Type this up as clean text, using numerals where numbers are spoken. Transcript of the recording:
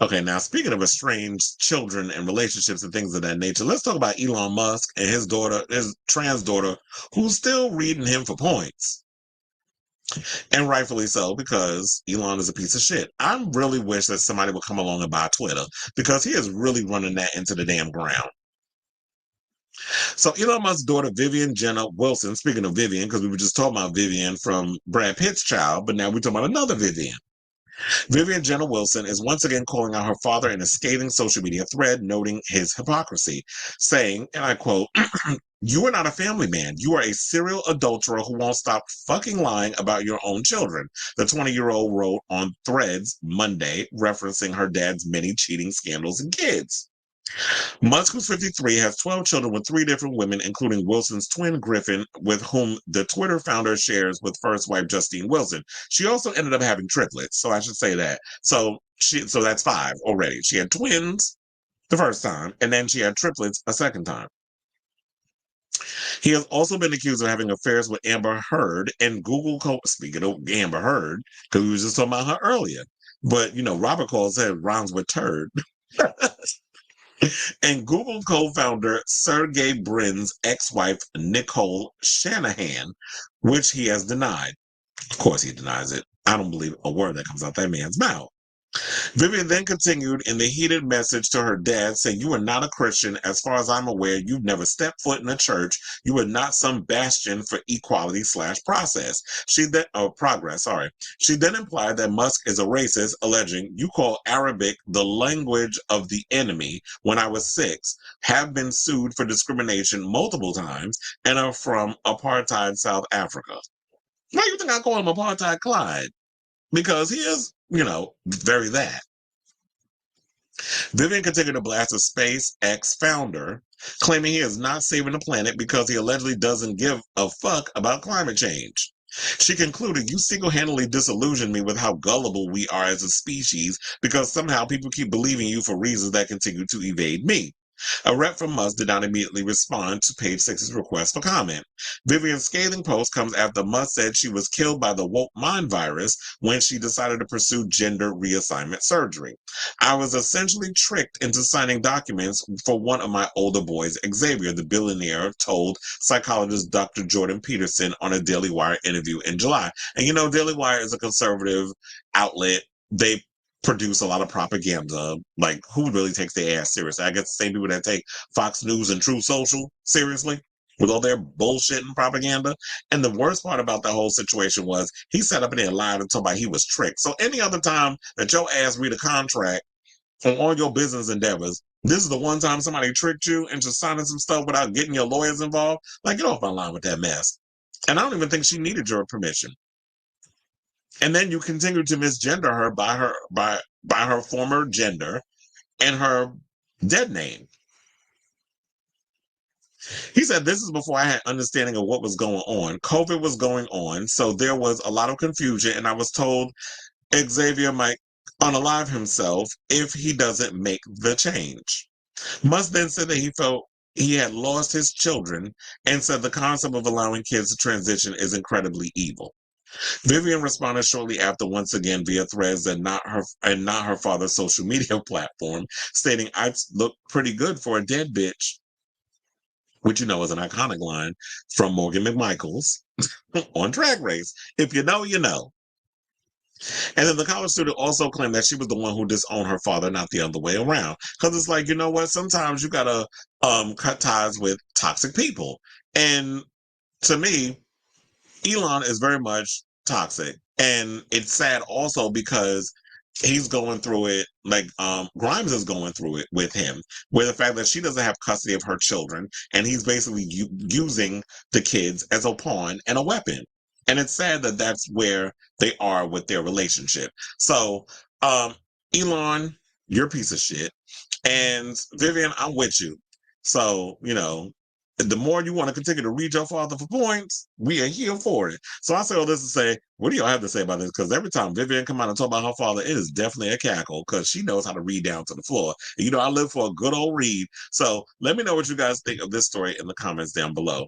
Okay, now speaking of estranged children and relationships and things of that nature, let's talk about Elon Musk and his daughter, his trans daughter, who's still reading him for points. And rightfully so, because Elon is a piece of shit. I really wish that somebody would come along and buy Twitter because he is really running that into the damn ground. So Elon Musk's daughter, Vivian Jenna Wilson, speaking of Vivian, because we were just talking about Vivian from Brad Pitt's child, but now we're talking about another Vivian. Vivian Jenna Wilson is once again calling out her father in a scathing social media thread, noting his hypocrisy, saying, and I quote, "You are not a family man. You are a serial adulterer who won't stop fucking lying about your own children," the 20-year-old wrote on Threads Monday, referencing her dad's many cheating scandals and kids. Musk, who's 53, has 12 children with three different women, including Wilson's twin Griffin, with whom the Twitter founder shares with first wife Justine Wilson. She also ended up having triplets, so I should say that. So that's five already. She had twins the first time, and then she had triplets a second time. He has also been accused of having affairs with Amber Heard and speaking of Amber Heard, because we were just talking about her earlier. But Robert calls her rhymes with turd. And Google co-founder Sergey Brin's ex-wife, Nicole Shanahan, which he has denied. Of course he denies it. I don't believe a word that comes out that man's mouth. Vivian then continued in the heated message to her dad, saying, "You are not a Christian. As far as I'm aware, you've never stepped foot in a church. You are not some bastion for equality / process." Progress, sorry. She then implied that Musk is a racist, alleging, "You call Arabic the language of the enemy. When I was 6, have been sued for discrimination multiple times, and are from apartheid South Africa." Why do you think I call him apartheid Clyde? Because he is, very that. Vivian continued to blast a SpaceX founder, claiming he is not saving the planet because he allegedly doesn't give a fuck about climate change. She concluded, "You single-handedly disillusioned me with how gullible we are as a species because somehow people keep believing you for reasons that continue to evade me." A rep from Musk did not immediately respond to Page Six's request for comment. Vivian's scathing post comes after Musk said she was killed by the woke mind virus when she decided to pursue gender reassignment surgery. "I was essentially tricked into signing documents for one of my older boys, Xavier," the billionaire told psychologist Dr. Jordan Peterson on a Daily Wire interview in July. And Daily Wire is a conservative outlet. They produce a lot of propaganda. Like, who really takes their ass seriously? I guess the same people that take Fox News and True Social seriously with all their bullshit and propaganda. And the worst part about the whole situation was he sat up in there and lied and told about he was tricked. So any other time that your ass read a contract on all your business endeavors, this is the one time somebody tricked you into signing some stuff without getting your lawyers involved. Like, get off my line with that mess. And I don't even think she needed your permission. And then you continue to misgender her by her former gender and her dead name. He said, "This is before I had understanding of what was going on. COVID was going on, so there was a lot of confusion, and I was told Xavier might unalive himself if he doesn't make the change." Musk then said that he felt he had lost his children and said the concept of allowing kids to transition is incredibly evil. Vivian responded shortly after, once again via Threads and not her father's social media platform, stating, "I look pretty good for a dead bitch," which is an iconic line from Morgan McMichaels on Drag Race. If you know, you know. And then the college student also claimed that she was the one who disowned her father, not the other way around. Because it's like, you know what? Sometimes you gotta cut ties with toxic people. And to me, Elon is very much toxic. And it's sad also because he's going through it like Grimes is going through it with him, where the fact that she doesn't have custody of her children and he's basically using the kids as a pawn and a weapon. And it's sad that that's where they are with their relationship. So, Elon, you're a piece of shit. And Vivian, I'm with you. So, the more you want to continue to read your father for points, we are here for it. So I say all this to say, what do y'all have to say about this? Because every time Vivian come out and talk about her father, it is definitely a cackle because she knows how to read down to the floor. And, I live for a good old read. So let me know what you guys think of this story in the comments down below.